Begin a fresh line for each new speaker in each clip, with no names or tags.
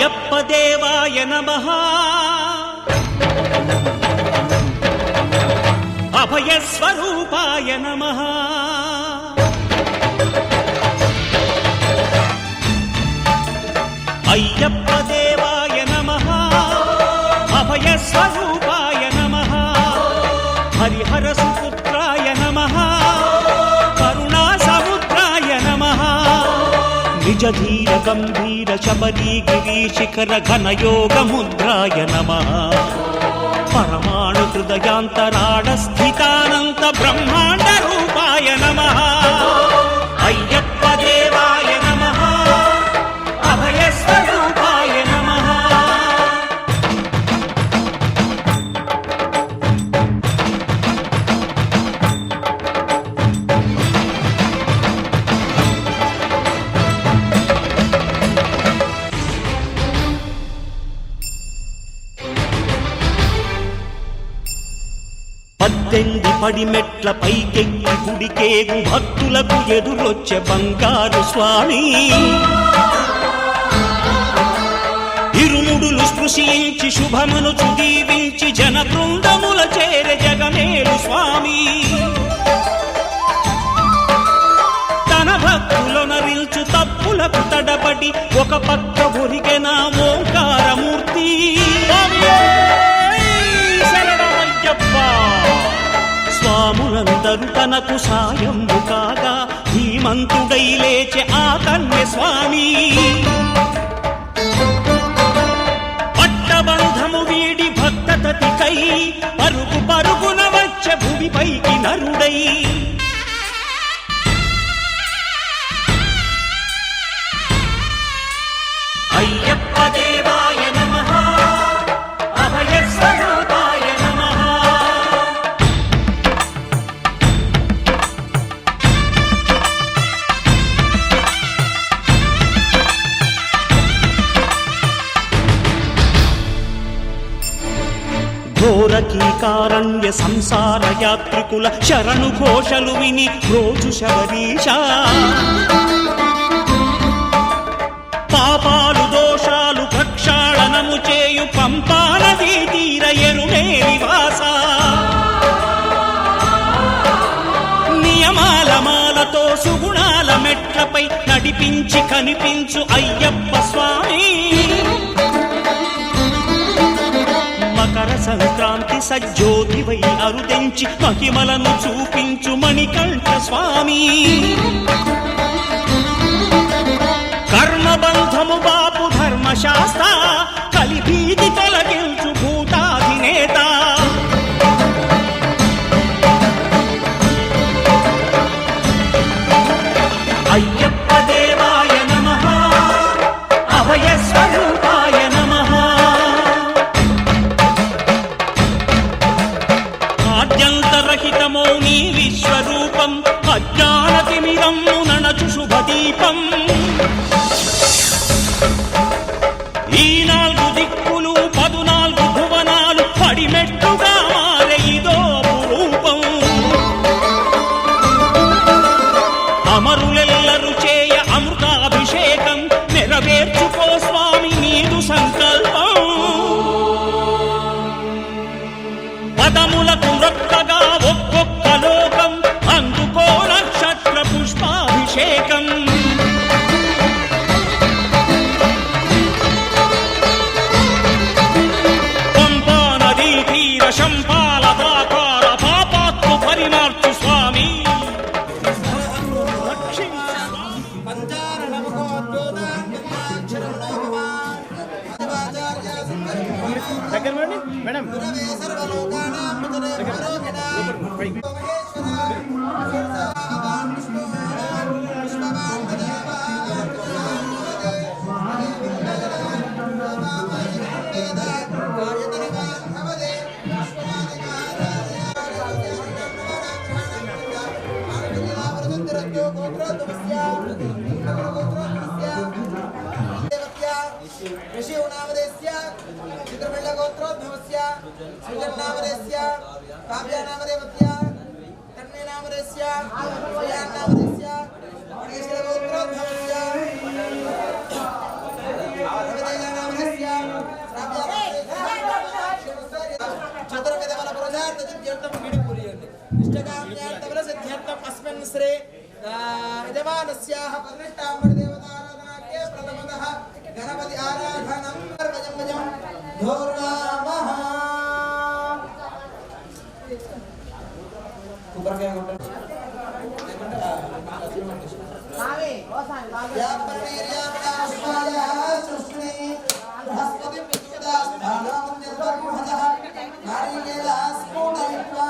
అయ్యప్ప దేవాయ నమః అభయ స్వరూపాయ నమః అయ్యప్ప దేవాయ నమః అభయ స్వరూపాయ నమః హరిహర సుపుత్రాయ నమః కరుణా సముద్రాయ నమః నిజ ధీర గంభీర శబరీ గిరి శిఖర ఘన యోగ ముద్రాయ నమః పరమాణు హృదయాంతరాళ స్థితానంత బ్రహ్మాండ రూపాయ నమః అయ్యప్ప దేవాయ నమః అభయ స్వరూపాయ నమః పద్దెంది పడిమెట్ల పైకెక్కి గుడికేగు భక్తులకు ఎదురొచ్చే బంగారు స్వామి ఇరుముడులు స్పృశించి శుభమును దీవించి జన బృందముల చేరే జగమేలు స్వామి తన భక్తులొనరిల్చు తప్పులకు తడబడి ఒక పక్క ఒరిగెన ఓంకారమూర్తి స్వాములందరూ తనకు సాయము కాగా ధీమంతుడై లేచే ఆ కన్య స్వామి పట్టబంధము వీడి భక్తతతికై పరుగు పరుగున వచ్చే భూమిపైకి నరుడై అయ్యప్ప దేవాయ నమః అభయ స్వరూపాయ నమః ఘోరకీకారణ్య సంసార యాత్రికుల శరణు ఘోషలు విని రోజు శబరీష పాపాలు దోషాలు ప్రక్షాళనము చేయు పంపా నదీ తీర ఎరుమే నివాస నియమాల మాలతో సుగుణాల మెట్లపై నడిపించి కనిపించు అయ్యప్ప స్వామి మకర సంక్రాంతి సజ్జోతివై అరుదెంచి మహిమలను చూపించు మణికంఠ స్వామి కర్మబంధము బాపు ధర్మశాస్త్ర కలిభీతి తొలగించు భూతాధినేత అయ్యప్ప దేవాయ నమః అభయ స్వరూపాయ నమః ఆద్యంతరహితమో నీ విశ్వరూపం అజ్ఞానతిమిరము నణచు శుభదీపం ఈ నాలుగు దిక్కులు 14 భువనాలు పడిమెట్టుగా మారే ఇదో రూపం అమరులెల్లరు చేయ అమృతాభిషేకం నెరవేర్చుకో స్వామి నీదు సంకల్పం పదములకు రొక్కగా ఒక్కొక్క లోకం అందుకో నక్షత్ర పుష్పాభిషేకం పంపా నదీ తీర శంపాల దాకార పాపాత్ము పరిమార్చు స్వామి దగ్గర మేడం
ऋषिनामदेस्य चित्रपिण्डगोत्रोद्भवस्य सृजन्नामदेस्य काव्यानामदेवस्य तन्मेनामदेस्य श्रियान्नामदेस्य गणेशगोत्रोद्भवस्य చతుర్విధముల పురుషార్థ సిద్ధ్యర్థం గిడిపురియండి ఇష్టకామ్యార్థముల సిద్ధ్యర్థం అస్మిన్ శ్రీ యజమానస్యాః పదినెట్టాంబడి దేవతారాధనాఖ్యే ప్రథమతః గణపతి ఆరాధనం భజం భజం ధూర్వామః కుబర్గా ఉంటాడు నావే ఓసాని యా పర్వీర్యావదాస్మాయ సృష్టి బృహస్పతి విద్యుదాస్ భాగం నిర్వర్మహతః నారీకేలాస్ పూర్ణయిత్వా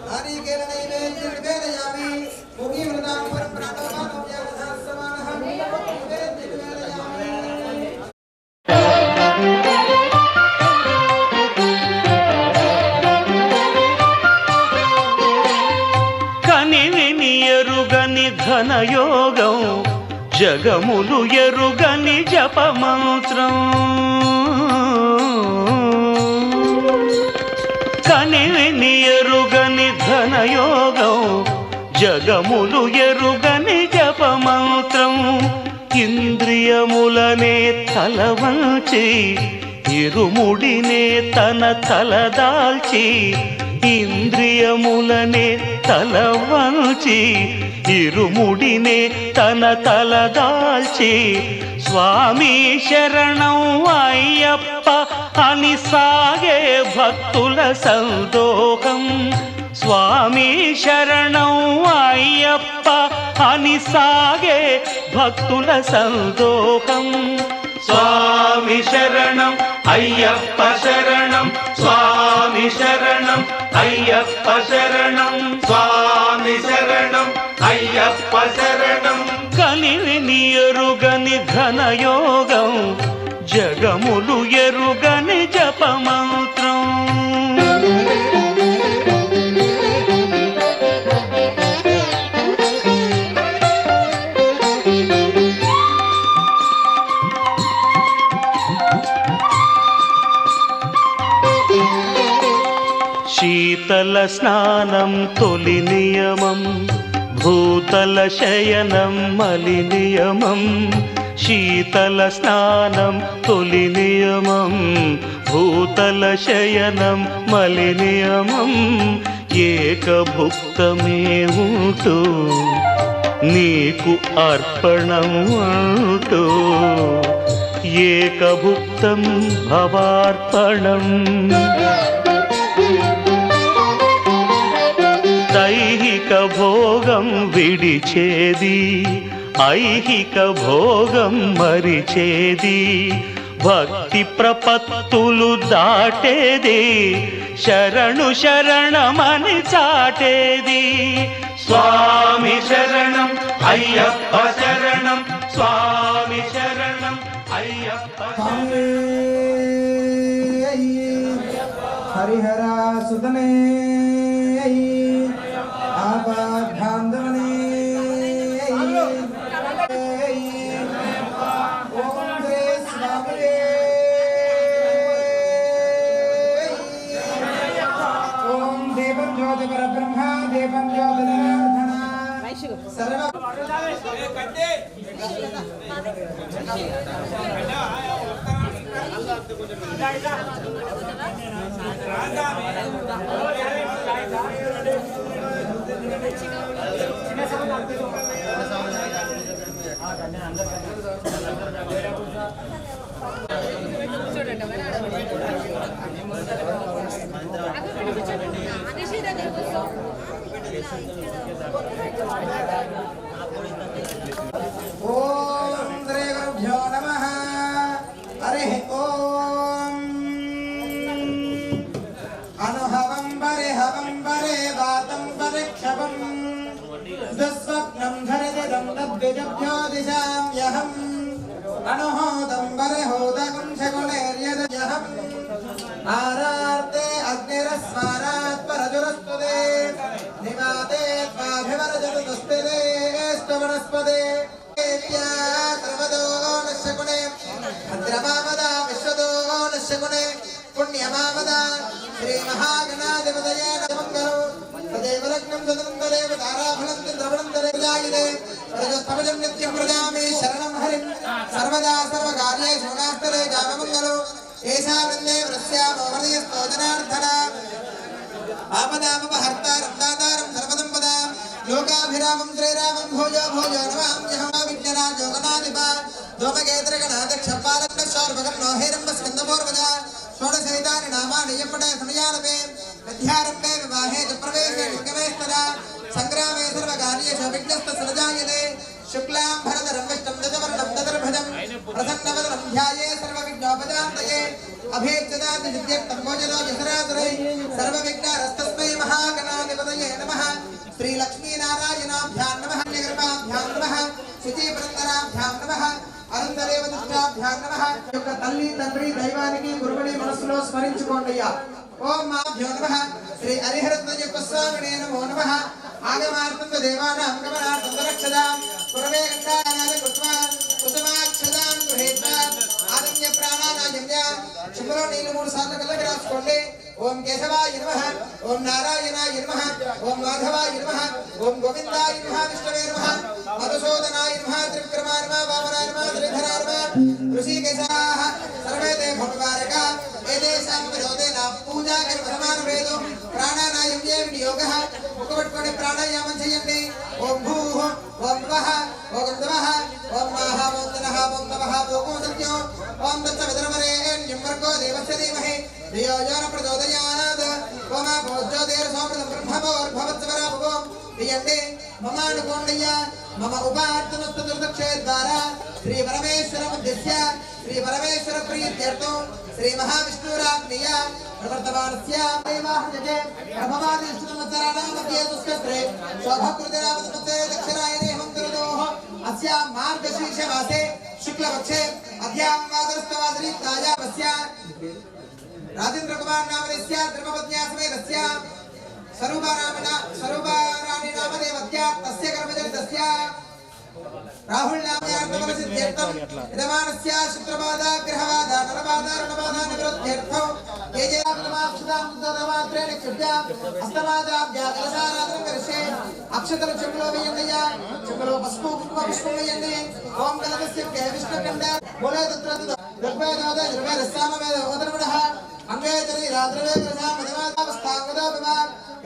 నారీకేల నైవేద్యం నివేదయామి ముఖీవృతాం పరప్రాణోమానో వ్యావధాసమానః నైవేద్యం నివేదయామి
ఎరుగని ఘనయోగం జగములు ఎరుగని జపమంత్రం కనివిని ఎరుగని ఘనయోగం జగములు ఎరుగని జపమంత్రం ఇంద్రియములనే తలవంచి ఇరుముడినే తన తలదాల్చి ఇంద్రియములనే తలవంచి ఇరుముడినే తన తలదాల్చి స్వామి శరణం అయ్యప్ప అని సాగే భక్తుల సందోహం స్వామి శరణం అయ్యప్ప అని సాగే భక్తుల సందోహం స్వామి శరణం అయ్యప్ప శరణం స్వామి శరణం అయ్యప్ప శరణం స్వామి శరణం అయ్యప్ప శరణం కలివిని ఎరుగని ఘనయోగం జగములు ఎరుగని జపమంత్రం శీతల స్నానం తొలి నియమం భూతల శయనం మలి నియమం శీతల స్నానం తొలి నియమం భూతల శయనం మలి నియమం ఏకభుక్తమే ఉంటూ నీకు అర్పణం అంటూ ఏకభుక్తం భవార్పణం దైహిక భోగం విడిచేది ఐహిక భోగం మరిచేది భక్తి ప్రపత్తులు దాటేది శరణు శరణమని చాటేది స్వామి శరణం అయ్యప్ప శరణం స్వామి శరణం అయ్యప్ప
హరిహర సుతనే ఆపద్బాంధవనే ఓం శ్రీ స్వామియే ఓం దేవం జ్యోతి పరబ్రహ్మ దేవం జ్యోతి జనార్దన సర్వ ఓం శ్రీ గురుభ్యో నమః హరి ఓం అనుహవం పరిహవం పరే వాతం పరిక్షవం దుస్వప్నం ధరితం తద్విజభ్యో దిశామ్యహం అనుహోదం పరిహోదకం శకునేర్యదహం ఆరార్తే అగ్నిరస్మారాత్ పరజురస్తుదే నివాతే త్వాభివరజతుస్తుదే స్తవనస్పదే త్రవదో నశకునే భద్రమావదా విశ్వదో నశకునే పుణ్యమావదా श्री महागणाधिपतये नमः तदेव लग्नं सदनं तदेव ताराफलं द्रवणं तदेव जायते तदस्तमजं नित्यं प्रजामि शरणं हरिं सर्वदा सर्वकार्येषु गुणास्तरे जाममङ्गलो एषा वन्दे वृस्यामोहृदयस्तोजनार्थना आपदामपहर्तारं दातारं सर्वदम्पदां लोकाभिरामं श्रीरामं भोजो भोजो नमाम्यहं विघ्नराजो गणाधिपा धूमकेतुरगणाध्यक्षपालकशौर्भगं नोहेरम्बस्कन्दपूर्वजा षोडशैतानि नामानि यपटे समयालपे विद्यारम्भे विवाहे च प्रवेशे लिङ्गमेस्तरा सङ्ग्रामे सर्वकार्येषु विघ्नस्तसृजायते शुक्लां भरधरं विष्णुं दशवर्णं चतुर्भुजं प्रसन्नवदनं ध्याये सर्वविघ्नोपशान्तये अभीप्सितादिसिद्ध्यर्थं मोचतो यशरासुरै सर्वविघ्नहरस्तस्मै महागणाधिपतये नमः श्रीलक्ष्मीनारायणाभ्यां नमः कृपाभ्यां नमः शुचिपुरन्दराभ्यां नमः अरुन्धदेवदुष्टाभ्यां नमः యొక్క తల్లి తండ్రి దైవానికి గురువుని మనసులో స్మరించుకోండియ్యా ఓం మాభ్యో నమః శ్రీ హరిహరద్వయ స్వామినే నమో నమః ఆగమార్థం దేవానాం గమనార్థం రక్షదాం పురవే గంగానాది కృత్వా కుసుమాక్షదాం గృహీత్వా ఆదమ్య ప్రాణానాయమ్య శుభ్రో నీళ్ళు 3 సార్లు కళ్ళకి రాసుకోండి ఓం కేశవాయ నమః ఓం నారాయణాయ నమః ఓం మాధవాయ నమః ఓం గోవిందాయ నమః విష్ణవే నమః మధుసూదనాయ నమః త్రివిక్రమాయ నమః వామనాయ నమః శ్రీధరాయ నమః ఋషికేశాః సర్వే తే భగవారక ఏదేశాం విరోధేన పూజా కర్మ వేదో ప్రాణానాయమ్యే వినియోగః ముఖపట్టుకొని ప్రాణాయామం చేయండి ఓం భూః ఓం భవః ఓం గంధవః ఓం మహః ఓం తనః ఓం తమః ఓం సత్యం ఓం తత్సవితుర్వరేణ్యం భర్గో దేవస్య ధీమహి ధియో యో న ప్రచోదయాత్ ఓం భోజ్యోతిర్ సోమృతం బ్రహ్మభోర్భవత్సవరా భవం దియండి మమానుకోండయ్య మమ ఉపార్తనస్తదుర్దక్షే ద్వారా శ్రీ పరమేశ్వర ఉద్దేశ్య శ్రీ పరమేశ్వర ప్రీత్యర్థం శ్రీ మహావిష్ణురాజ్ఞయ ప్రవర్తమానస్య దేవాహ్యతే ప్రభవాదిష్టమచ్చరాణం మధ్యే దుష్కస్త్రే శోభకృతిరావతమతే దక్షిణాయనే హంకరదోః అస్య మార్గశీర్ష మాసే శుక్లపక్షే అద్యాం వాదరస్తవాదరి తాయావస్య రాజేంద్ర కుమార్ నామనస్య ధర్మపత్న్యా సమేతస్య స్వరూపారాణి నామదేవత్య తస్య కర్మజనితస్య రాహుల్ నామయార్థమసిద్ధ్యర్థం యజమానస్య శుక్రబాధ గ్రహబాధ నరబాధ రుణబాధ నివృత్త్యర్థం ఏ జయాపదమాక్షతాం తదమాత్రేణ క్షుభ్యాం అస్తమాదాభ్యా కలశారాధనం కరిష్యే అక్షతలు చెంబులో వేయండియ్య చెంబులో పసుపు కుంకుమ పుష్పం వేయండి ఓం కలపస్య విష్ణుకండ మూలే తత్ర ఋగ్వేదోద యజుర్వేదస్సామవేద ఓదర్వణః అంగే తరి రాత్రవే ప్రజా మధమాదావస్థాంగదో వివా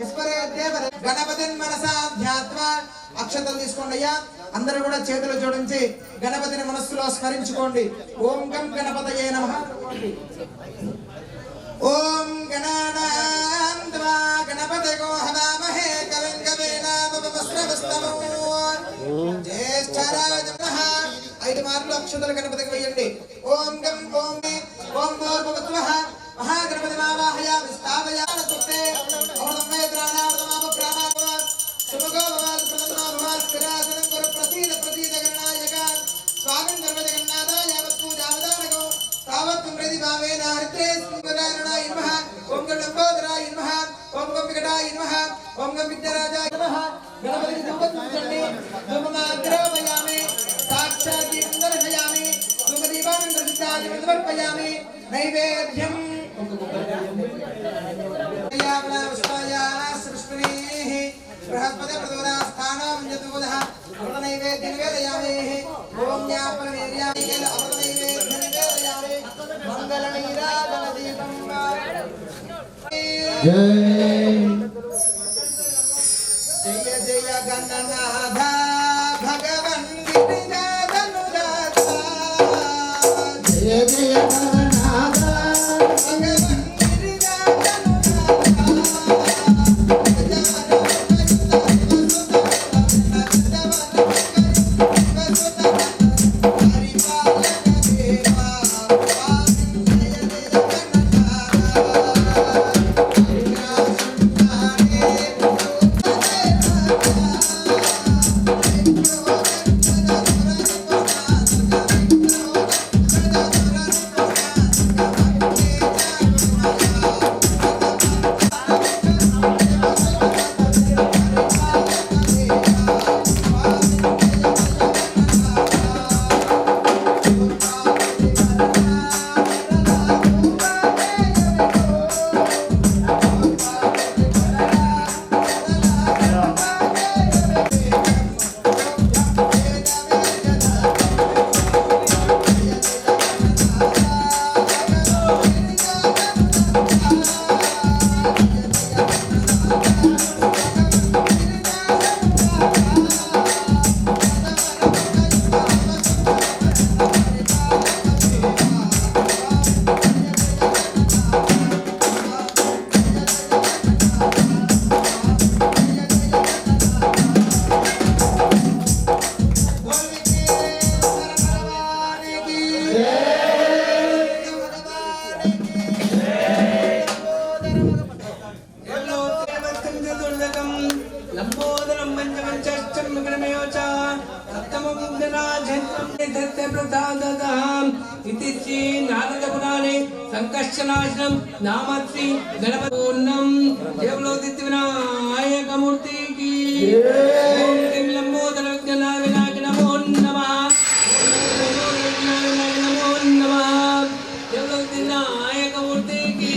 ఈశ్వరే దేవ గణపతిన్ మనసా ధ్యాత్వా అక్షతలు తీసుకోండియ్యా అందరూ కూడా చేతులు జోడించి గణపతిని మనస్సులో స్మరించుకోండి ఓం గం గణపతయే నమః ఓం గణానాం త్వా గణపతయో హవామహే కవిం కవీనాముపమస్రవస్తమో జ్యేష్ఠరాజ నమః 5 మార్లు అక్షతలు గణపతికి వేయండి ఓం గం ఓం ఓం భూర్భువస్వః మహాగణపతి మావాహయామి స్థాపయామి తుక్తే అమృతం మే ప్రాణామృతమాప ప్రాణాప శుభగో భవాత్ ప్రసన్నో భవాత్ స్థిరాసనం కురు ప్రసీద ప్రసీద గణనాయక స్వామిన్ సర్వజగన్నాథ యావత్ పూజావదానగో తావత్ ప్రతి భావేన హరిత్రే స్మరణాయ నమః ఓం గణంబోదరాయ నమః ఓం గం వికటాయ నమః ఓం గం విఘ్నరాజాయ నమః గణపతిని ధూపంచండి ధూపమాగ్రహయామి సాక్షాత్ దర్శయామి ధూపదీపానం దర్శయామి సమర్పయామి నైవేద్యం బృహస్పతి ప్రదోదా స్థానం యదువదః అమృత నైవేద్యం నివేదయామి ఓం జ్ఞాపన నిర్యామి అమృత నైవేద్యం నివేదయామి మంగళ నీరాజన దీపం జయ జయ గణనాథ భగవన్ గిరిజాధనుజాత జయ జయ గణనాథ భగవన్
एतस्य प्रसादतः इति श्री नारदपुराणे संकर्षनाशनं नाम श्री गणपतिर्नम देवलोदित्यविनायकमूर्ति की ओम किं लंबोदर विघ्नविनायक नमो नमः नमो नमः देवलोदित्यविनायकमूर्ति की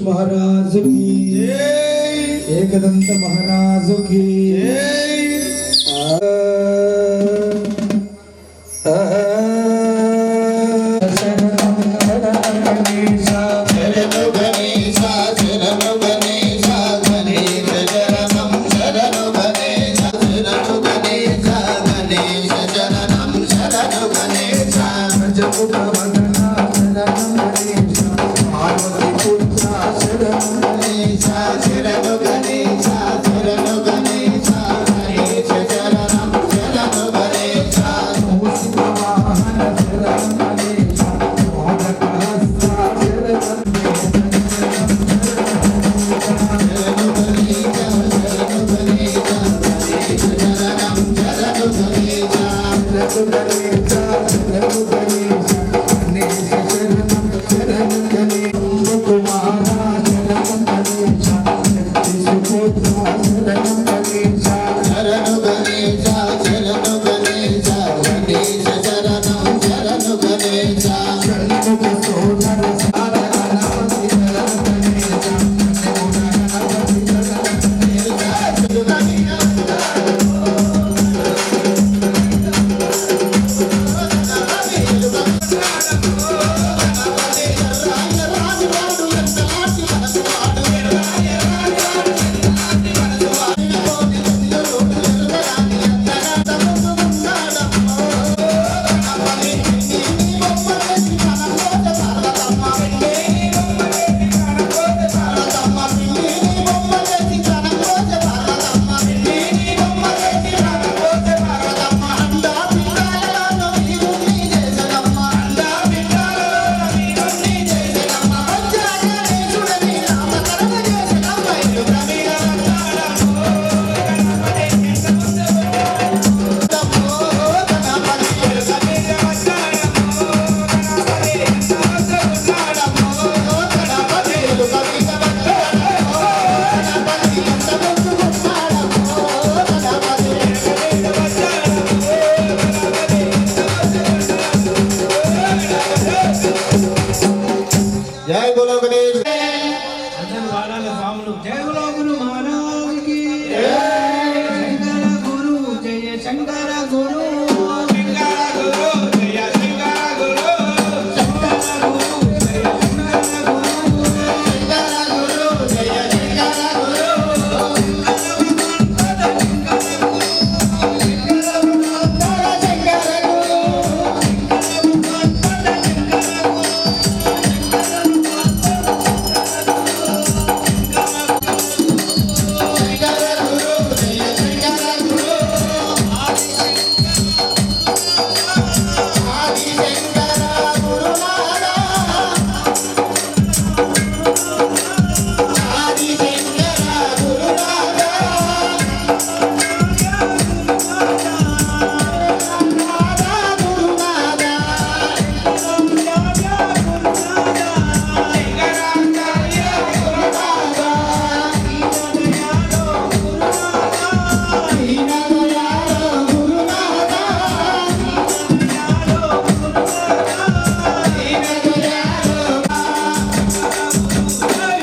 महाराज की एकदंत महाराज की
Gणेशा శ్రీ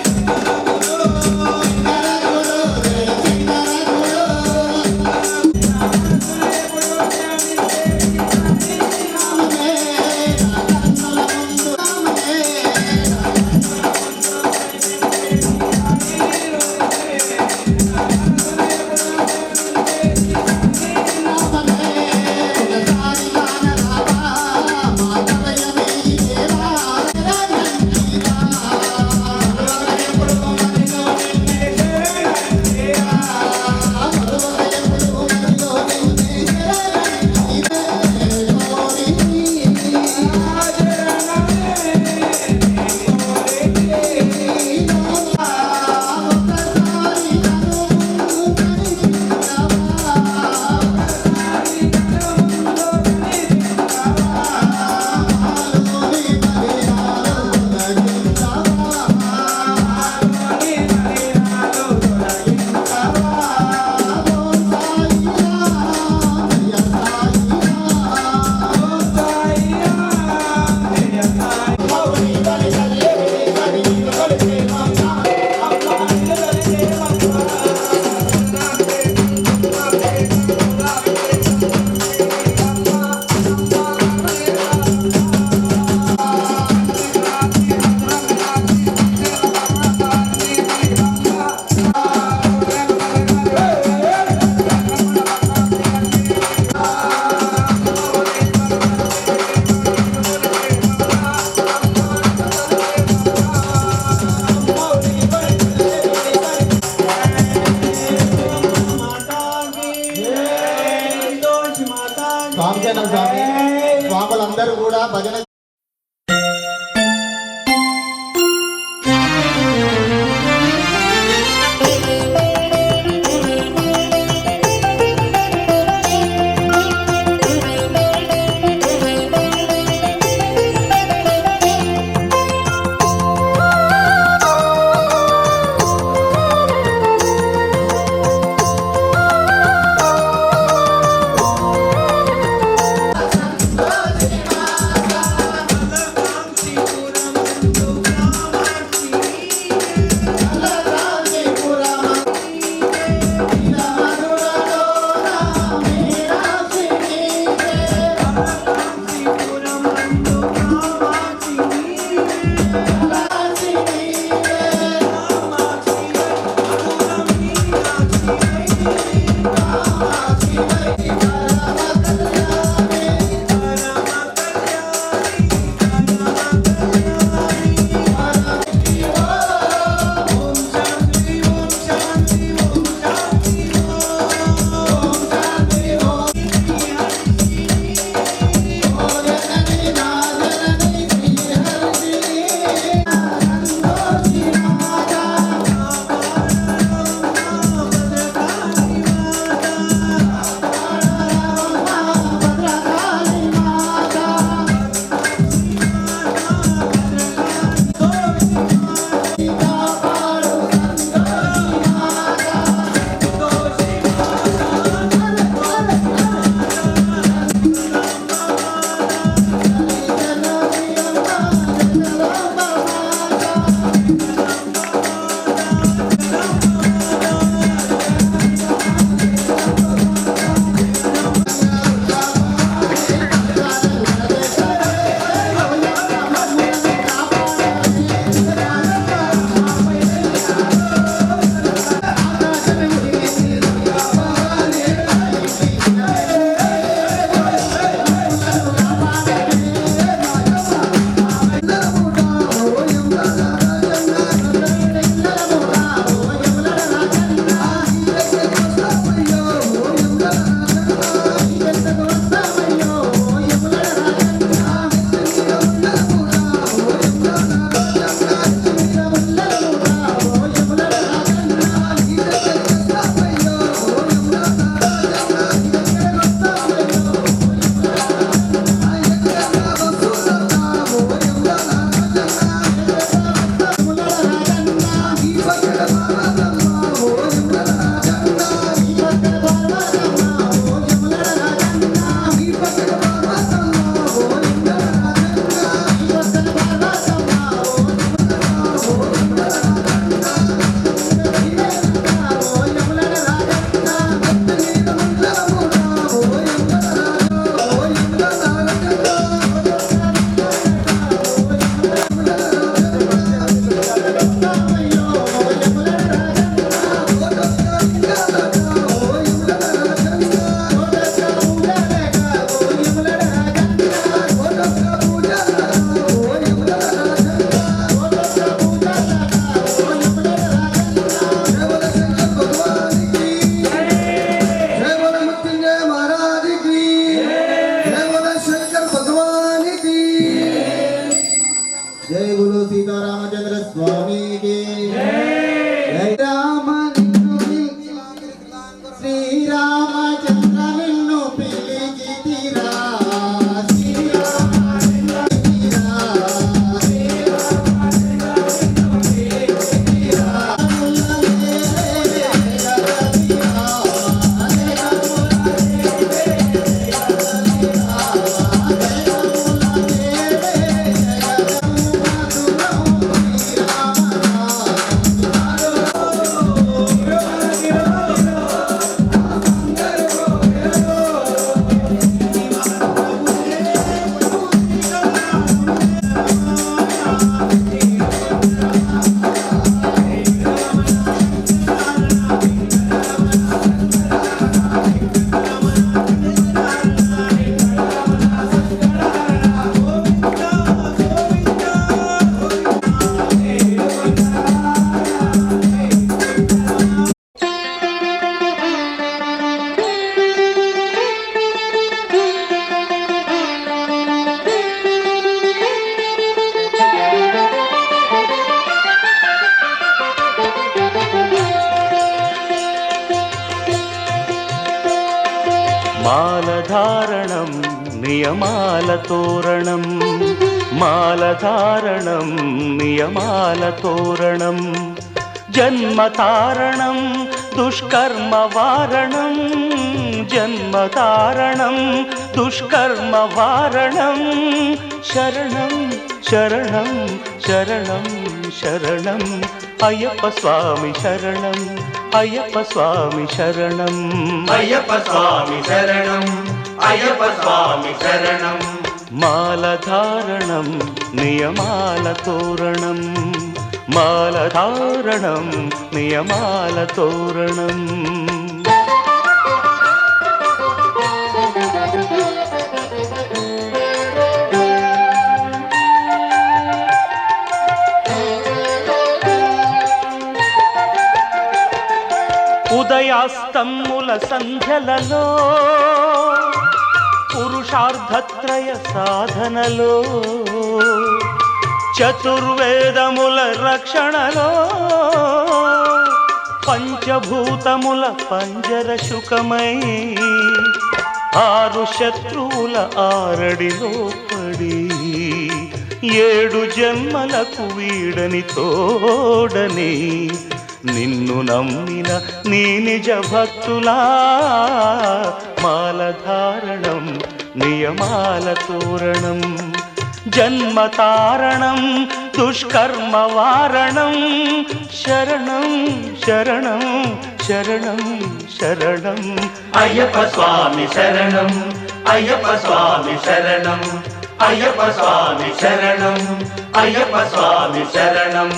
శ్రీరామచంద్ర నిన్ను పిలిచితిరా
మాలధారణం నియమాల తోరణం మాలధారణం నియమాల తోరణం జన్మతారణం దుష్కర్మ వారణం జన్మతారణం దుష్కర్మ వారణం శరణం శరణం శరణం శరణం అయ్యప్ప స్వామి శరణం అయ్యప్ప స్వామి శరణం
అయ్యప్ప స్వామి శరణం అయ్యప్ప స్వామి శరణం
మాలధారణం నియమాల తోరణం మాలధారణం నియమాల తోరణం ఉదయాస్తముల సంధ్యలలో పురుషార్థత్రయ సాధనలో చతుర్వేదముల రక్షణలో పంచభూతముల పంజర శుకమై ఆరు శత్రువుల ఆరడిలో పడి ఏడు జన్మలకు వీడని తోడని నిన్ను నమ్మిన నీ నిజ భక్తులా మాలధారణం నియమాల తోరణం జన్మతారణం దుష్కర్మ వారణం శరణం శరణం శరణం శరణం
అయ్యప్ప స్వామి శరణం అయ్యప్ప స్వామి శరణం అయ్యప్ప స్వామి శరణం అయ్యప్ప స్వామి శరణం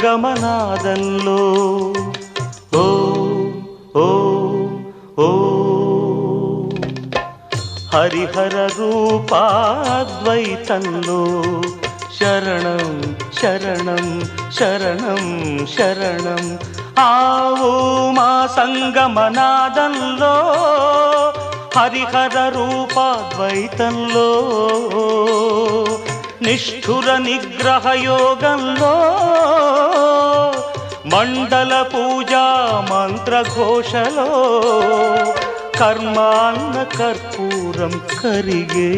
సంగమనాదంలో ఓ ఓ ఓ హరిహర రూపాద్వైతంలో శరణం శరణం శరణం శరణం ఆవు మా సంగమనాదంలో హరిహర రూపాద్వైతంలో నిష్ఠుర నిగ్రహ యోగంలో మండల పూజా మంత్రఘోషలో కర్మాన్న కర్పూరం కరిగే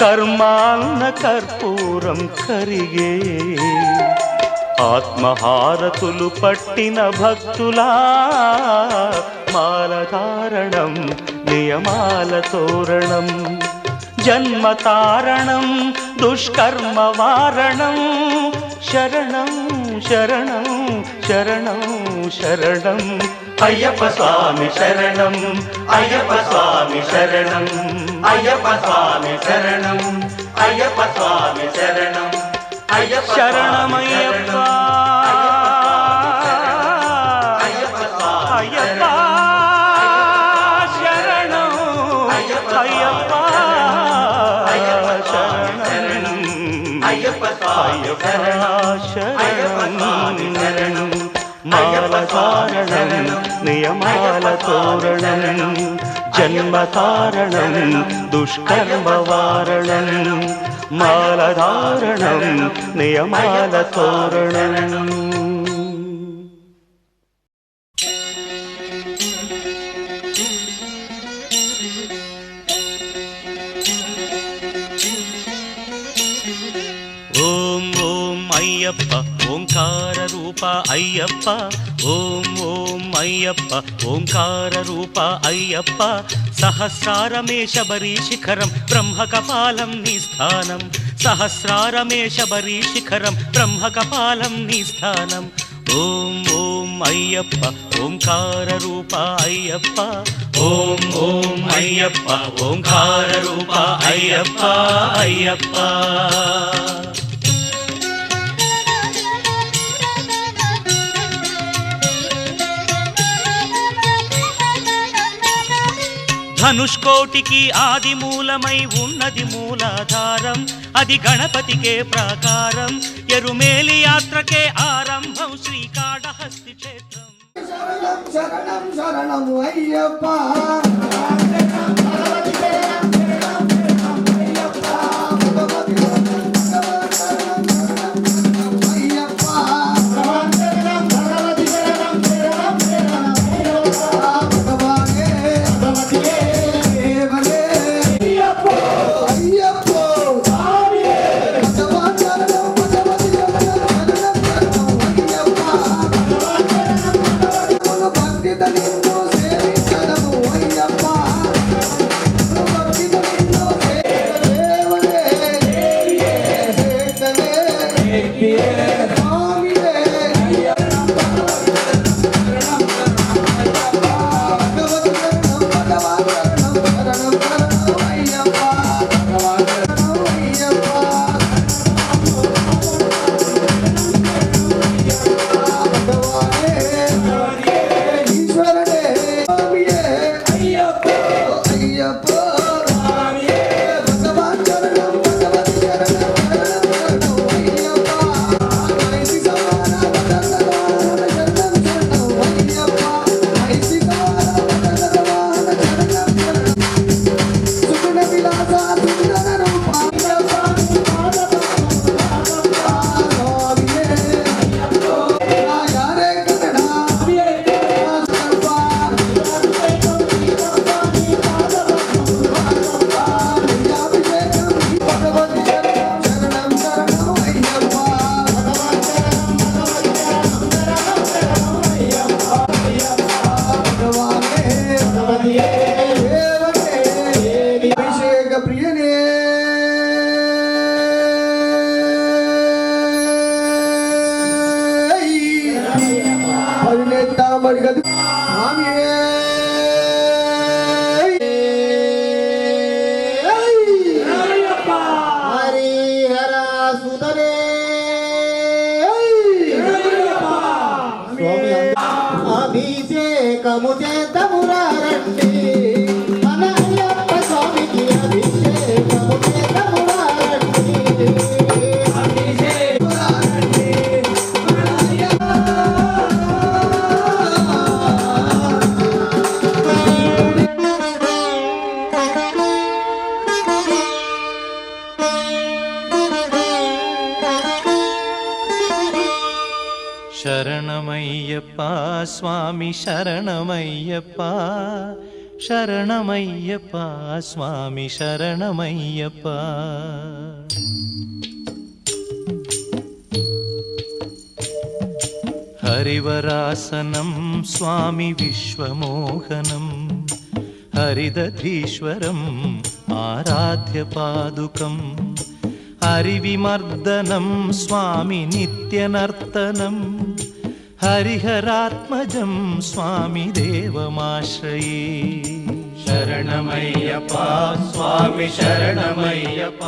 కర్మాన్న కర్పూరం కరిగే ఆత్మహారతులు పట్టిన భక్తులా మాలధారణం నియమాల తోరణం జన్మతారణం దుష్కర్మ వారణం శరణం శరణం శరణం శరణం
అయ్యప్ప స్వామి శరణం అయ్యప్ప స్వామి శరణం అయ్యప్ప స్వామి శరణం అయ్యప్ప స్వామి శరణం అయ్యప్ప
శరణమయ్యప్ప
అయ్యప్ప
అయ్యప్ప శరణం అయ్యప్ప
శరణం మాలధారణం నియమాల తోరణం జన్మకారణం దుష్కర్మవారణం మాలధారణం నియమాల తోరణం.
ఓం ఓం అయ్యప్ప ఓంకార రూప అయ్యప్ప ఓం ఓం అయ్యప్ప ఓంకార రూప అయ్యప్ప సహస్రారమే శబరి శిఖరం బ్రహ్మకపాలం నీ స్థానం సహస్రారమే శబరి శిఖరం బ్రహ్మకపాలం నీ స్థానం. ఓం ఓం అయ్యప్ప ఓంకార రూప అయ్యప్ప ఓం ఓం అయ్యప్ప ఓంకార రూప అయ్యప్ప అయ్యప్ప. ధనుష్కోటికి ఆది మూలమై ఉన్నది మూలాధారం అది గణపతికే ప్రాకారం ఎరుమేలి యాత్రకే ఆరంభం శ్రీకాళహస్తి క్షేత్రం.
శరణం శరణం అయ్యప్ప
అభిషేకము చేతమురారండి మన అయ్యప్ప స్వామికి అభిషేకము చేతమురారండి
శరణమయ్యప్ప స్వామి శరణమయ్యప్ప శరణమయ్యప్ప స్వామి శరణమయ్యప్ప. హరివరాసనం స్వామి విశ్వమోహనం హరిదధీశ్వరం ఆరాధ్య పాదుకం హరివిమర్దనం స్వామి నిత్యనర్తనం హరిహరాత్మజం స్వామి దేవమాశ్రయే. శరణమయ్యప్ప స్వామి శరణమయ్యప్ప.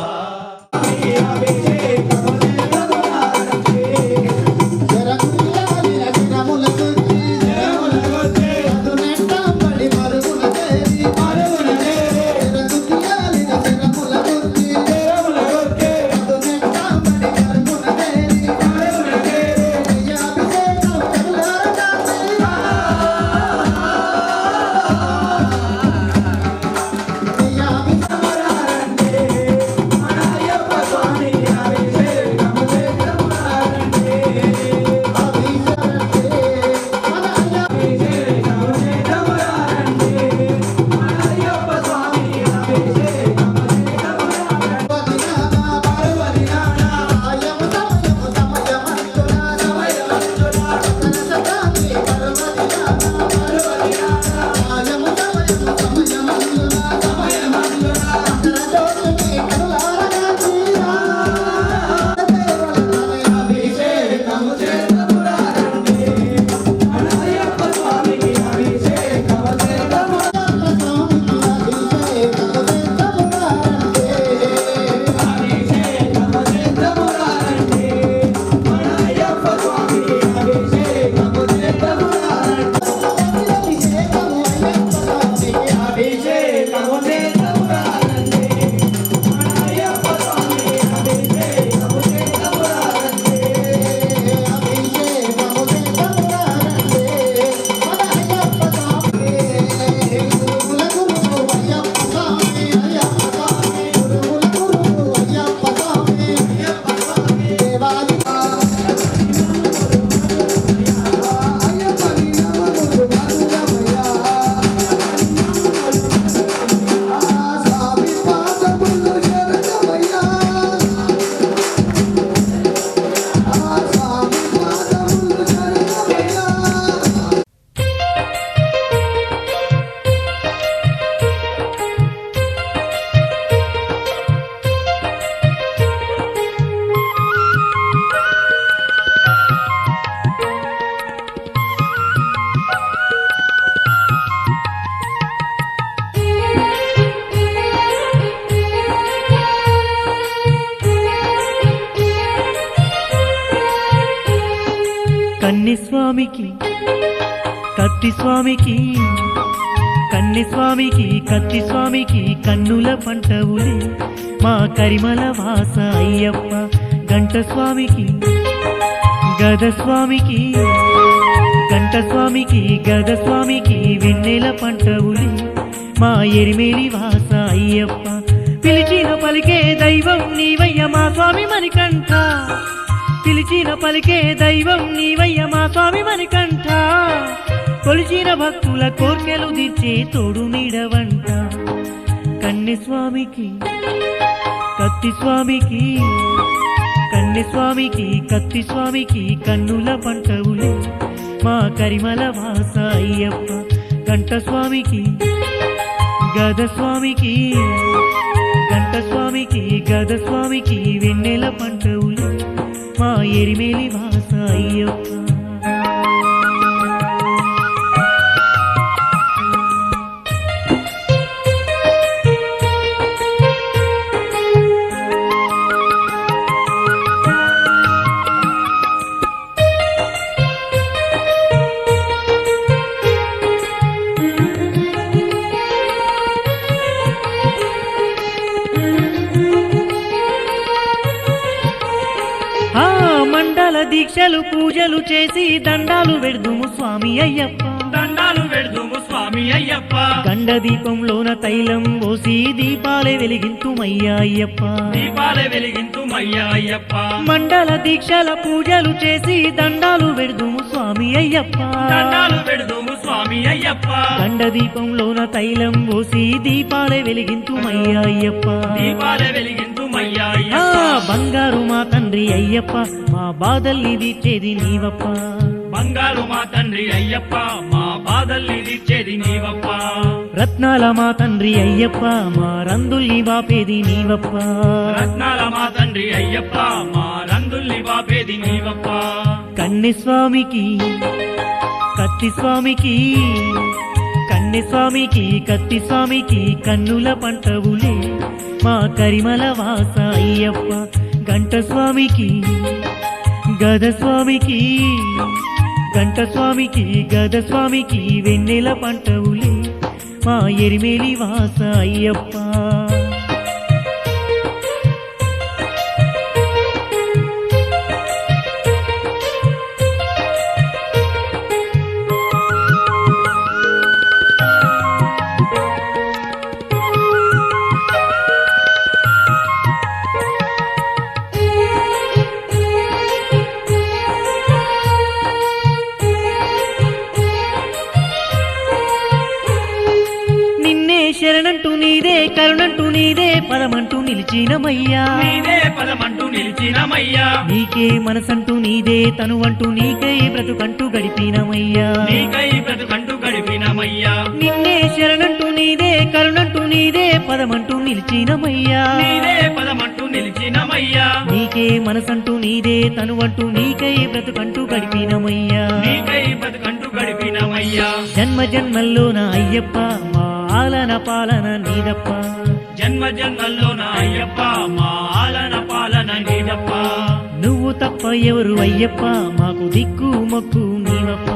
Thank you.
కన్నెస్వామికి కత్తిస్వామికి కన్నెస్వామికి కత్తిస్వామికి కన్నుల పంటవులే మా కరిమల వాస అయ్యప్ప గంటస్వామికి గదస్వామికి గంటస్వామికి గదస్వామికి వెన్నెల పంటవులే మా ఎరిమేలి వాస అయ్యప్ప పిలిచిన పలికే దైవం నీవయ్య మా స్వామి మణికంఠ పిలిచిన పలికే దైవం నీవయ్య మా స్వామి మణికంఠ కొలిచిన భక్తుల కోర్కెలు తీర్చే తోడు నీడవంట కన్నెస్వామికి కత్తిస్వామికి కన్నెస్వామికి కత్తిస్వామికి కన్నుల పంటవులే మా కరిమల వాస అయ్యప్ప గంటస్వామికి గదస్వామికి గంటస్వామికి గదస్వామికి వెన్నెల పంటవులే మా ఎరిమేలి వాస అయ్యప్ప మండల దీక్షలు పూజలు చేసి దండాలు వెడుదుము స్వామి అయ్యప్ప
దండాలు వెడుదుము స్వామి అయ్యప్ప
గండ దీపంలోన తైలం పోసి దీపాలే వెలిగింతుమయ్యా అయ్యప్ప
దీపాలే వెలిగింతుమయ్యా అయ్యప్ప
మండల దీక్షల పూజలు చేసి దండాలు వెడుదుము స్వామి అయ్యప్ప
దండాలు వెడుదుము స్వామి అయ్యప్ప
గండ దీపంలోన తైలం పోసి దీపాలే వెలిగింతుమయ్యా అయ్యప్ప
దీపాలే వెలిగింతుమయ్యా
ఆ
అయ్యప్ప
బంగారు మా తండ్రి అయ్యప్ప మా బాధల్ని తీర్చేది నీవప్ప
బంగారు మా తండ్రి అయ్యప్ప మా బాధల్ని తీర్చేది నీవప్ప
రత్నాల మా తండ్రి అయ్యప్ప మా రందుల్ని బాపేది నీవప్ప
రత్నాల మా తండ్రి అయ్యప్ప మా రందుల్ని బాపేది నీవప్ప
కన్నెస్వామికి కత్తిస్వామికి కన్నెస్వామికి కత్తిస్వామికి కన్నుల పంటవులే మా కరిమల వాస అయ్యప్ప గంటస్వామికి గదస్వామికి గంటస్వామికి గదస్వామికి వెన్నెల పంటవులే మా ఎరిమేలి వాస అయ్యప్ప శరణంటూ నీదే కరుణంటూ నీదే పదమంటూ నిలిచినమయ్యా
నీదే పదమంటూ నిలిచినమయ్యా
నీకే మనసంటూ నీదే తనువంటూ నీకై బ్రతుకంటూ గడిపినమయ్యా
నీకై బ్రతుకంటూ గడిపినమయ్యా
నిన్నే శరణంటూ నీదే కరుణంటూ నీదే పదమంటూ నిలిచినమయ్యా
నీదే పదమంటూ నిలిచినమయ్యా
నీకే మనసంటూ నీదే తనువంటూ నీకై బ్రతుకంటూ గడిపినమయ్యా
నీకై బ్రతుకంటూ గడిపినమయ్యా
జన్మ జన్మల్లోన అయ్యప్ప మా ఆలన పాలన నీదప్ప
జన్మ జన్మల్లో నా అయ్యప్ప మా ఆలన పాలన నీదప్ప
నువ్వు తప్ప ఎవరు అయ్యప్ప మాకు దిక్కు మొక్కు నీవప్ప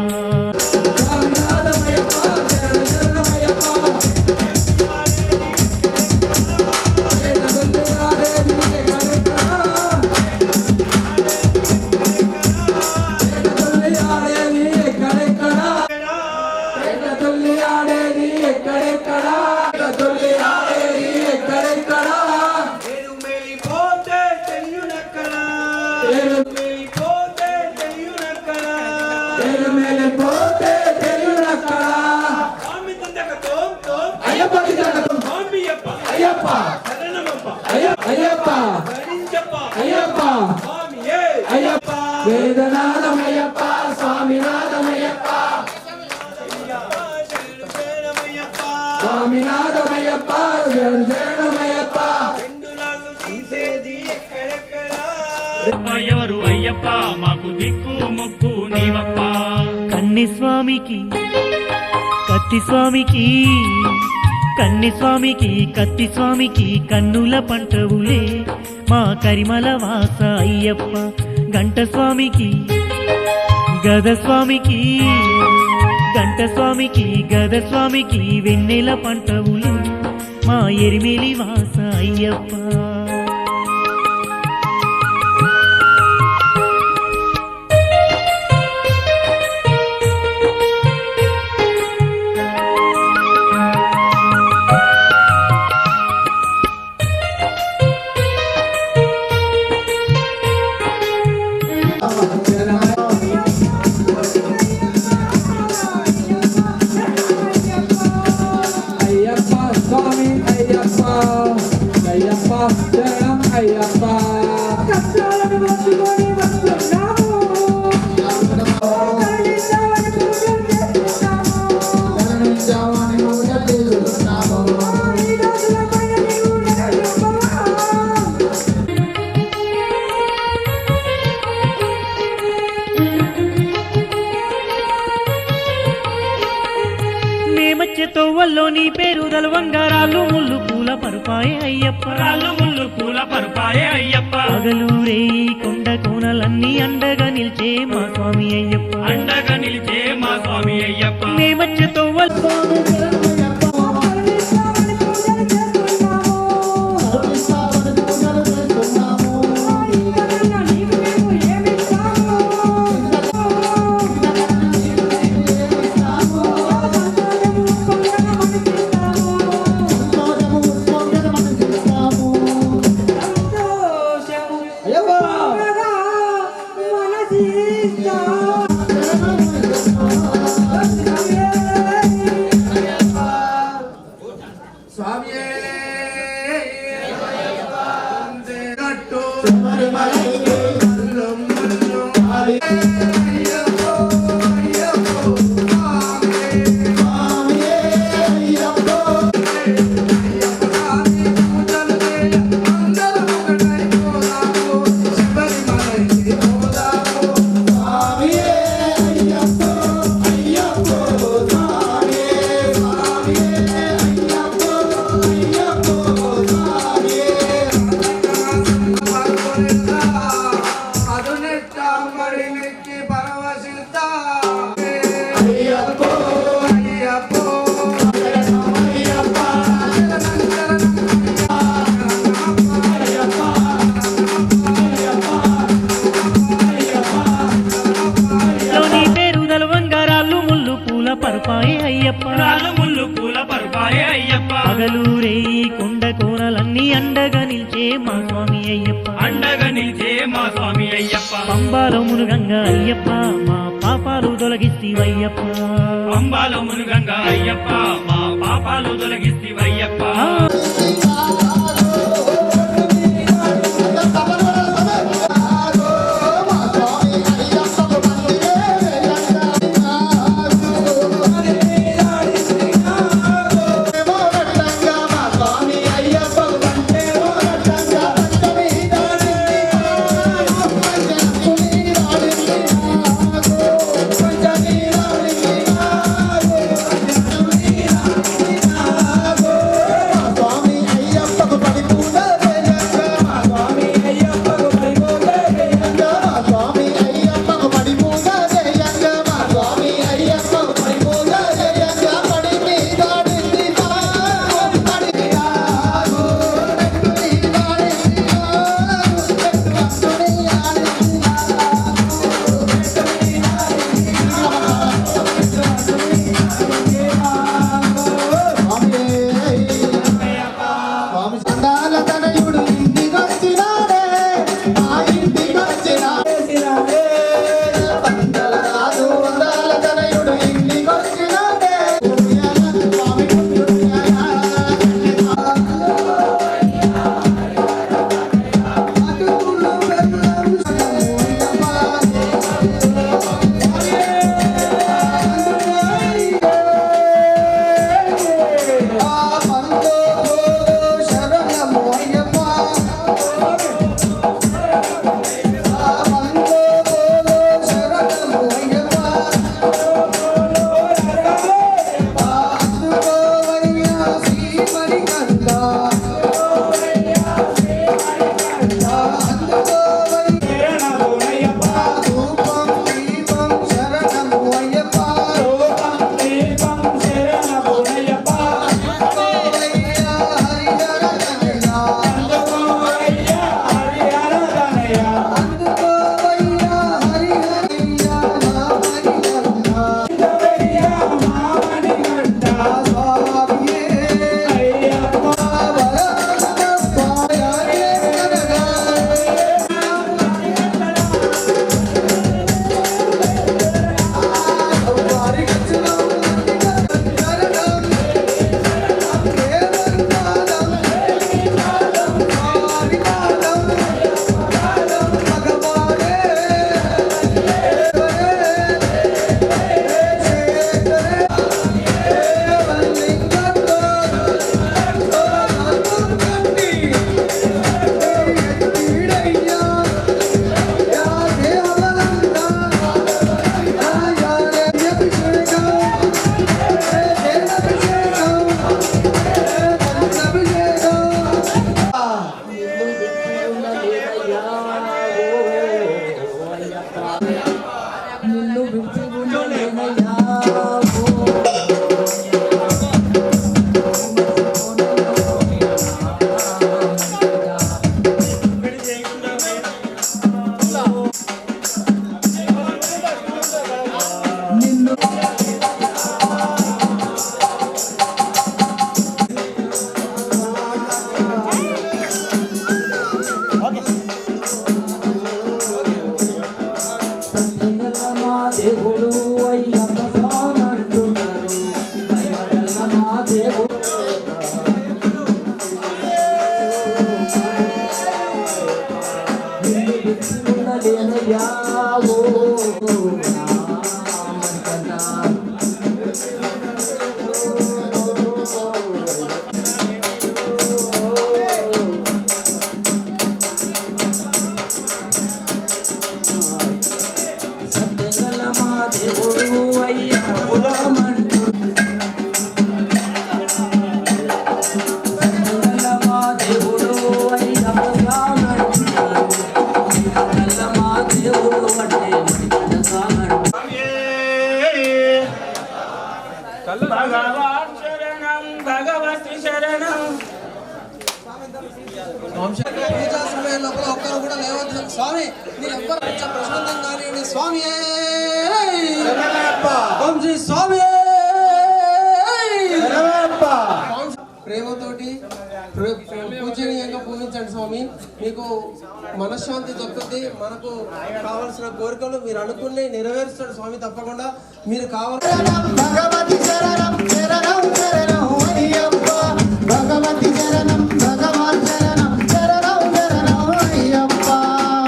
వేదనాథమయ్యప్ప స్వామినాథమయ్యప్ప స్వామినాథమయ్యప్ప శరణమయ్యప్ప
ఎవరు అయ్యప్ప మాకు దిక్కు మొక్కు నీవప్ప
కన్నెస్వామికి కత్తిస్వామికి కన్నెస్వామికి కత్తిస్వామికి కన్నుల పంటవులే మా కరిమల వాస అయ్యప్ప గంటస్వామికి గదస్వామికి గంటస్వామికి గదస్వామికి వెన్నెల పంటవులు మా ఎరిమిలి వాస అయ్యప్ప. తోవల్లో నీ పేరు దలవంగా రాళ్ళు ముళ్ళు పూల పరుపాయే అయ్యప్ప.
రాళ్ళు ముళ్ళు పూల పరుపాయే అయ్యప్ప.
పగలూరే కొండ కోనలన్నీ అండగా నిలిచే మా స్వామి అయ్యప్ప.
అండగా నిలిచే మా స్వామి అయ్యప్ప.
మేమచ్చ తోవల్లో పరుపాయే అయ్యప్ప.
రాళ్ళు ముళ్ళు పూల పరుపాయే అయ్యప్ప.
పగలూరే కొండ కోనలన్నీ అండగా నిలిచే మా స్వామి అయ్యప్ప.
అండగా నిలిచే మా స్వామి అయ్యప్ప.
పంబాలో మునుగంగా అయ్యప్ప మా పాపాలు తొలగిస్తీవయ్యప్ప.
పంబాలో మునుగంగా అయ్యప్ప మా పాపాలు తొలగిస్తీవయ్యప్ప.
పూజా సమయం లోపల ఒక్కరు కూడా లేవద్దు స్వామి. మీరు ఎవ్వరు కొంచెం ప్రశాంతంగా కానివ్వండి స్వామి. ఓం శ్రీ స్వామి. ప్రేమతోటి పూజనీయంగా పూజించండి స్వామి. మీకు మనశ్శాంతి దొరుకుతుంది. మనకు కావాల్సిన కోరికలు మీరు అనుకునే నెరవేరుస్తాడు స్వామి తప్పకుండా. మీరు కావాల్సిన
భగవతి శరణం శరణం శరణం అయ్యప్ప భగవతి శరణం భగవాన్ శరణం శరణం శరణం అయ్యప్ప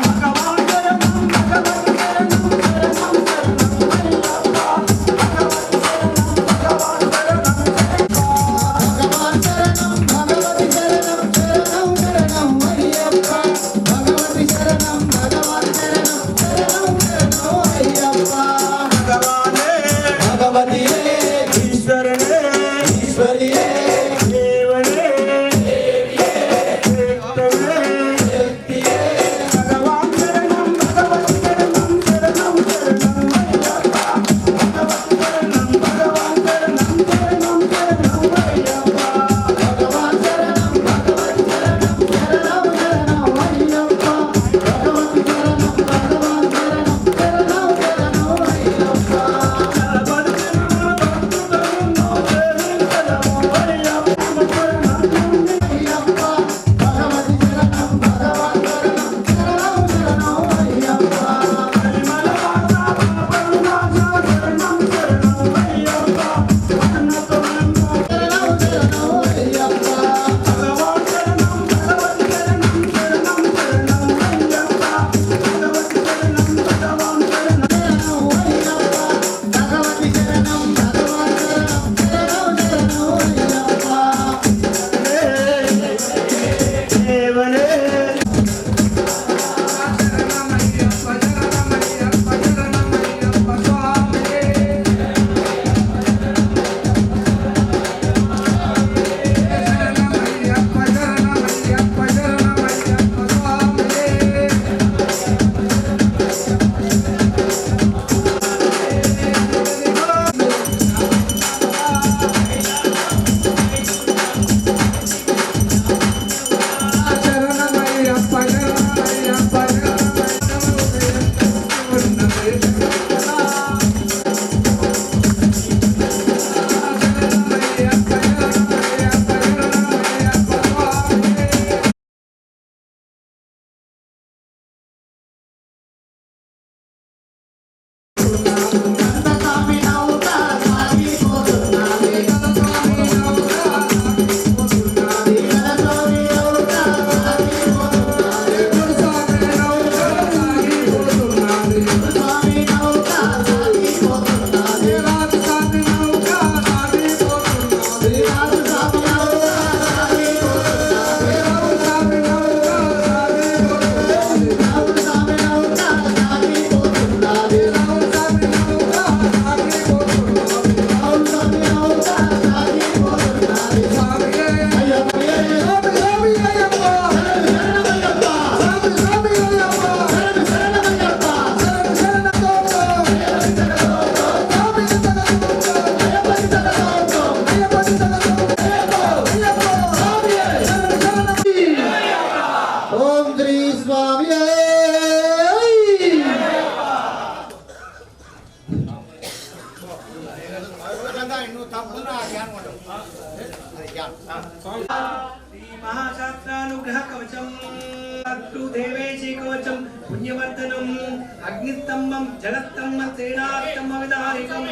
భగవాన్ శరణం భగవతి శరణం శరణం భగవాన్ శరణం భగవతి శరణం శరణం శరణం అయ్యప్ప భగవతి శరణం భగవాన్ శరణం శరణం శరణం అయ్యప్ప భగవానే భగవతియే ఈశ్వరనే ఈశ్వరియే దేవనే దేవియే దేవతనే శక్తియే భగవాన్ శరణం భగవతి శరణం శరణం శరణం అయ్యప్ప భగవతి శరణం భగవాన్ శరణం శరణం శరణం అయ్యప్ప భగవాన్ శరణం భగవతి శరణం శరణం శరణం అయ్యప్ప భగవతి శరణం భగవాన్ శరణం శరణం శరణం అయ్యప్ప ఓం శ్రీ స్వామి
మహాశాస్త్రానుగ్రహ కవచం అత్తు దేవేశీ కవచం పుణ్యవర్ధనం అగ్నిస్తంభం జలస్తంభం సేనాస్తంభ విదాయకం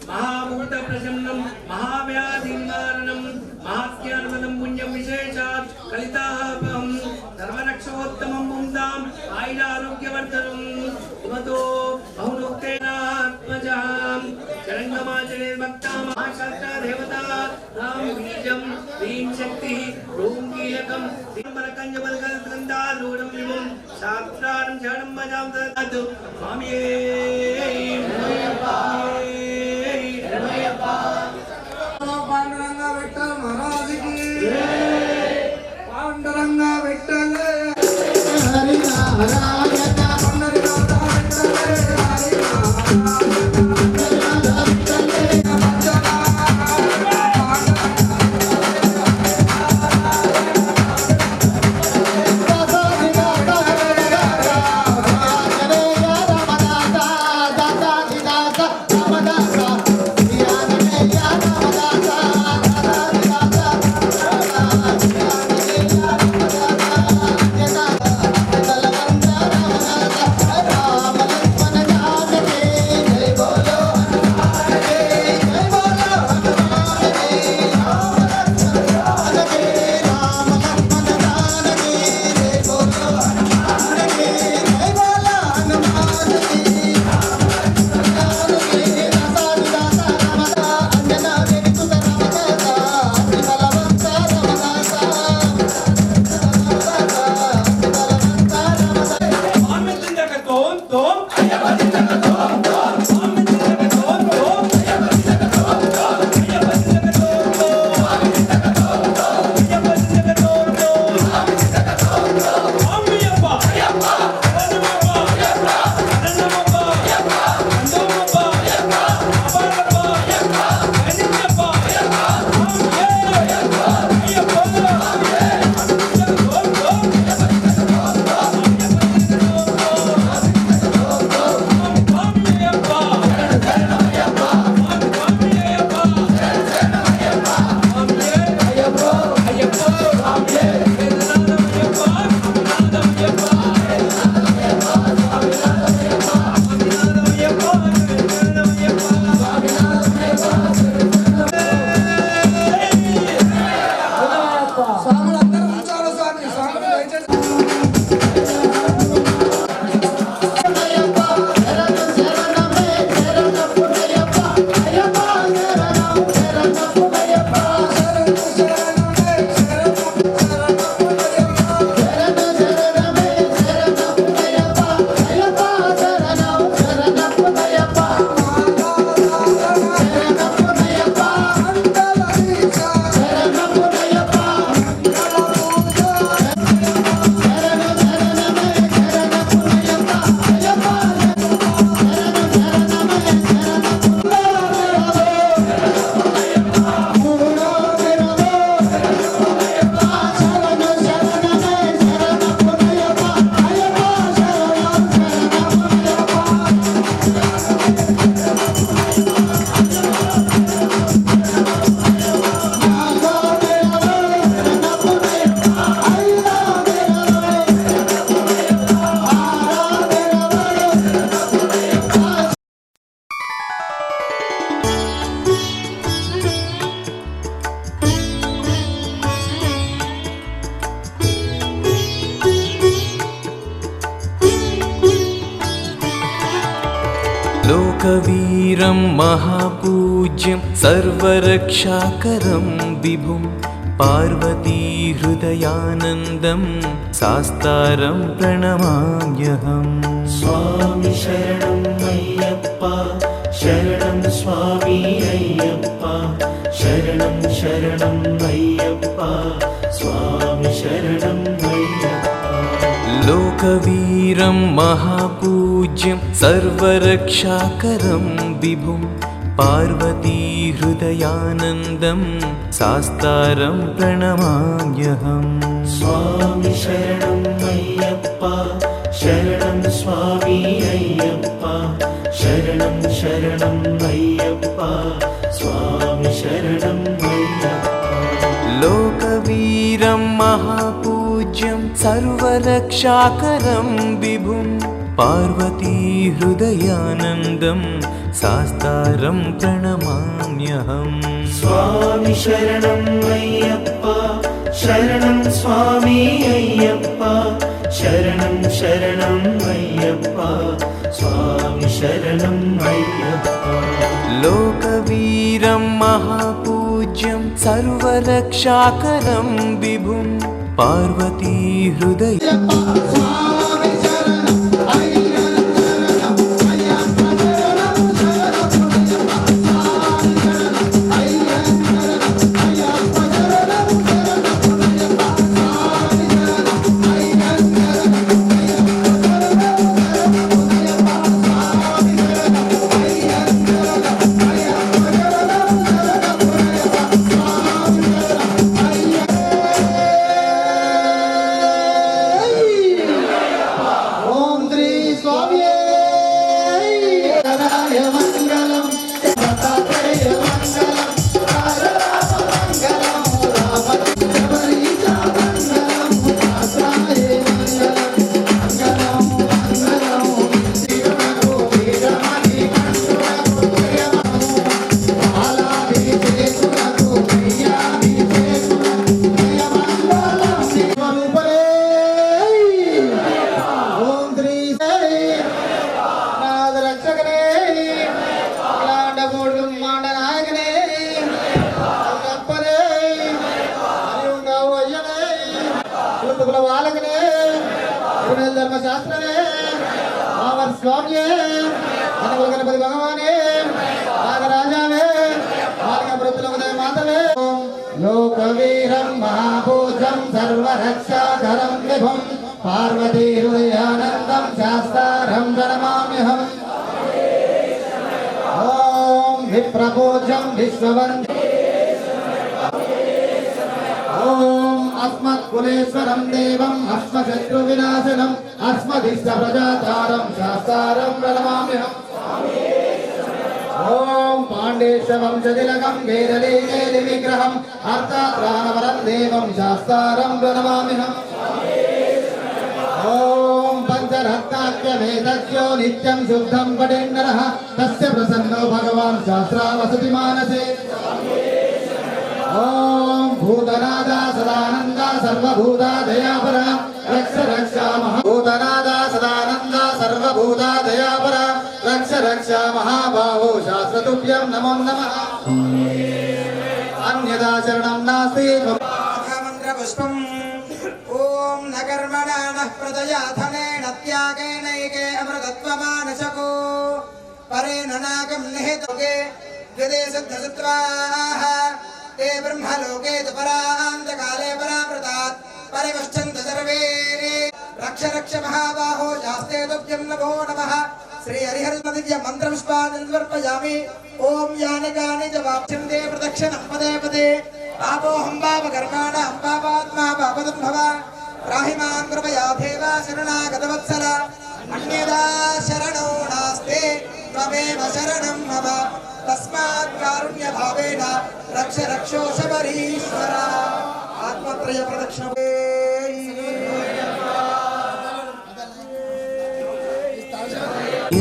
మహాభూత ప్రశమనం మహావ్యాధి నివారణం మహాత్యాన్మదం పుణ్యం విశేషాత్ కలితాపం సర్వరక్షోత్తమం ముందాం ఆయురారోగ్యవర్ధనం ఉమతో బహునోక్తేనాత్మజాం శరణమాచరే భక్తాం మహాశాస్త్ర దేవతా రాం బీజం హ్రీం శక్తి ఓం కీలకం ందారూఢం విమం శాస్త్రారం శరణం భజాం తదు స్వామియే
పాండురంగ విఠల మహారాజుకి పాండురంగ విఠల
హరి నారాయణ
హరి
लोकवीरं महापूज्यं सर्वरक्षाकरं विभुं पार्वतीहृदयानन्दं शास्तारं प्रणमाम्यहम्
स्वामी शरणं अय्यप्पा शरणं स्वामी अय्यप्पा शरणं शरणं अय्यप्पा स्वामी शरणं अय्यप्पा
लोकवीरं महापूज्यं सर्वरक्षाकरं विभुं पार्वतीहृदयानन्दं शास्तारं प्रणमाम्यहम्
स्वामी शरणं अय्यप्पा शरणं स्वामी अय्यप्पा शरणं शरणं अय्यप्पा स्वामी शरणं अय्यप्पा
लोकवीरं महापूज्यं सर्वरक्षाकरं विभुं पार्वतीहृदयानन्दं शास्तारं प्रणमाम्यहम्
स्वामी शरणं अय्यप्पा शरणं स्वामी अय्यप्पा शरणं शरणं अय्यप्पा स्वामी शरणं अय्यप्पा
लोकवीरं महापूज्यं सर्वरक्षाकरं विभुं पार्वतीहृदय
लोकवीरं महापूज्यं सर्वरक्षाकरं विभुं पार्वतीहृदयानन्दं शास्तारं प्रणमाम्यहम् ॐ विप्रपूज्यं विश्ववन्द्यं ॐ अस्मत्कुलेश्वरं देवम् अस्मशत्रुविनाशनम् अस्मदिष्टप्रजातारं शास्तारं प्रणमाम्यहम् ॐ पाण्डेशवंशतिलकं केरलीकेलि विग्रहम् अर्थात्राणवरं देवं शास्तारं प्रणमाम्यहम् ॐ पञ्चरत्नाख्यमेतस्यो नित्यं शुद्धं पठेन्नरः तस्य प्रसन्नो भगवान् शास्त्रा वसति मानसे ॐ भूतनादा सदानन्दा सर्वभूता दयापरा रक्ष रक्षा भूतनादा सदानन्दा सर्वभूता दयापरा रक्ष रक्षा महाबाहो शास्त्रतुभ्यं नमो नमः अन्यदा शरणं नास्ति
मंत्रपुष्पम् ॐ न कर्मणा नः प्रदयाधनेन त्यागेनैके अमृतत्वमानसको परेण नागं निहितोगे द्विदेशद्धसत्वाः ते ब्रह्मलोके तु परान्तकाले परामृतात् परिमुष्यन्त सर्वे रक्ष रक्ष महाबाहो शास्ते तुभ्यं नमो नमः श्री हरिहरदिव्य मंत्रपुष्पाणि समर्पयामि ॐ यानि कानि च वाप्स्यन्ते प्रदक्षिणं पदे पदे पापोऽहं पापकर्माणां पापात्मा पापसम्भव राहि मां कृपया देव शरणागतवत्सल अन्यदा शरणो नास्ते त्वमेव शरणं मम तस्मात् कारुण्यभावेन रक्ष रक्षो शबरीश्वर आत्मत्रय प्रदक्षिण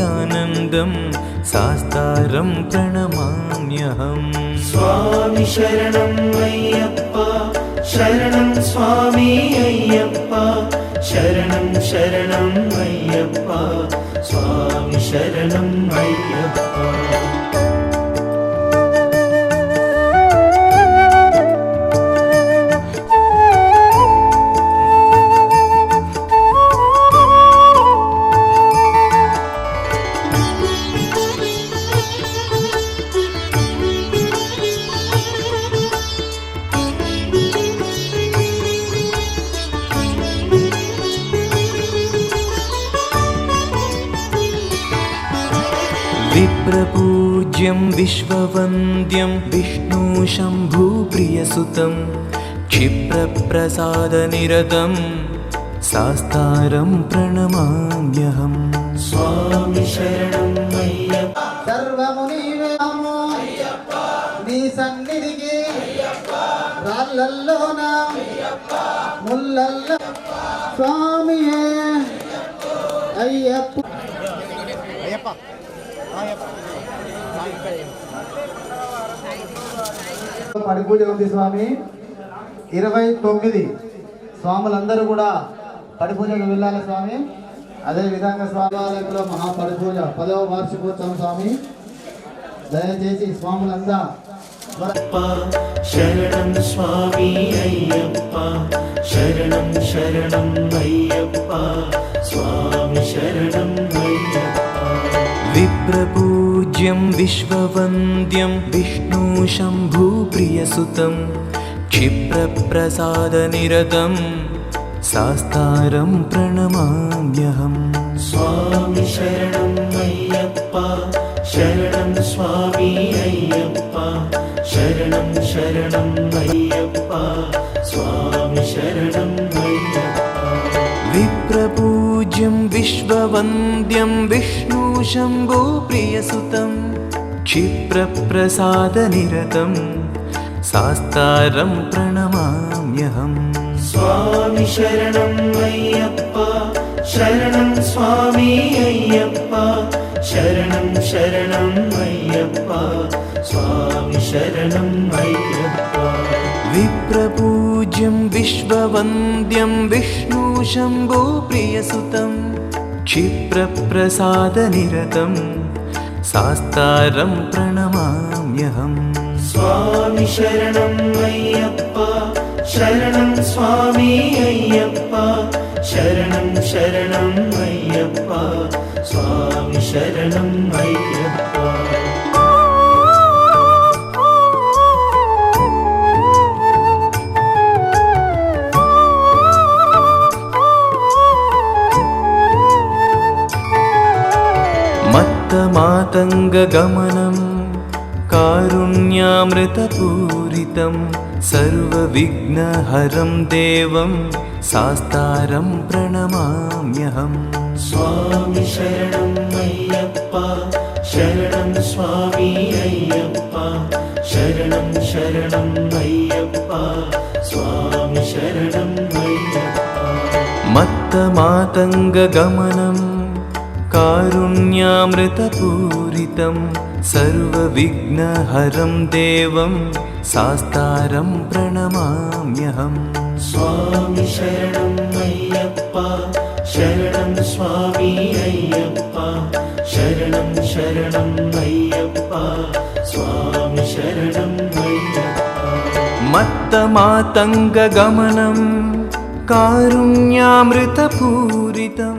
आनन्दं शास्तारं प्रणमाम्यहम्
स्वामी शरणं अय्यप्पा शरणं स्वामी अय्यप्पा
శరణం శరణం అయ్యప్ప స్వామి శరణం అయ్యప్ప
विप्रपूज्यं विश्ववन्द्यं विष्णुशम्भुप्रियसुतं क्षिप्रप्रसादनिरतं शास्तारं प्रणमाम्यहम्
స్వామి శరణం అయ్యప్ప
సర్వమునివేమో నీ సన్నిధికి రాళ్ళల్లోన ముల్లల్లో స్వామియే అయ్యప్ప పడి పూజ ఉంది స్వామి 29 స్వాములందరూ కూడా పడి పూజకు వెళ్ళాలి స్వామి. అదే విధంగా స్వామివారిలో మహాపడి పూజ 10వ వార్షికోత్సవం స్వామి. దయచేసి స్వాములంతా
శరణం స్వామి అయ్యప్ప శరణం శరణం అయ్యప్ప స్వామి శరణం అయ్యప్ప
विप्रपूज्यं विश्ववन्द्यं विष्णुशम्भुप्रियसुतं क्षिप्रप्रसादनिरतं शास्तारं प्रणमाम्यहम्
స్వామి శరణం అయ్యప్ప శరణం స్వామి అయ్యప్ప శరణం శరణం అయ్యప్ప స్వామి శరణం అయ్యప్ప
विप्रपूज्यं विश्ववन्द्यं विष्णुशम्भुप्रियसुतं क्षिप्रप्रसादनिरतं शास्तारं प्रणमाम्यहम्
స్వామి శరణం అయ్యప్ప శరణం స్వామి అయ్యప్ప శరణం శరణం అయ్యప్ప స్వామి శరణం అయ్యప్ప
विप्रपूज्यं विश्ववन्द्यं विष्णुशम्भुप्रियसुतं क्षिप्रप्रसादनिरतं शास्तारं प्रणमाम्यहम्
స్వామి శరణం అయ్యప్ప శరణం స్వామి అయ్యప్ప శరణం శరణం అయ్యప్ప స్వామి శరణం అయ్యప్ప
मत्तमातङ्गगमनं कारुण्यामृतपूरितं सर्वविघ्नहरं देवं शास्तारं प्रणमाम्यहम्
స్వామి శరణం అయ్యప్ప శరణం స్వామి అయ్యప్ప శరణం శరణం అయ్యప్ప స్వామి శరణం అయ్యప్ప
मत्तमातङ्गगमनं कारुण्यामृतपूरितं सर्वविघ्नहरं देवं शास्तारं प्रणमाम्यहम्
స్వామి శరణం అయ్యప్ప శరణం స్వామి అయ్యప్ప శరణం శరణం అయ్యప్ప స్వామి శరణం అయ్యప్ప
मत्तमातङ्गगमनं कारुण्यामृतपूरितं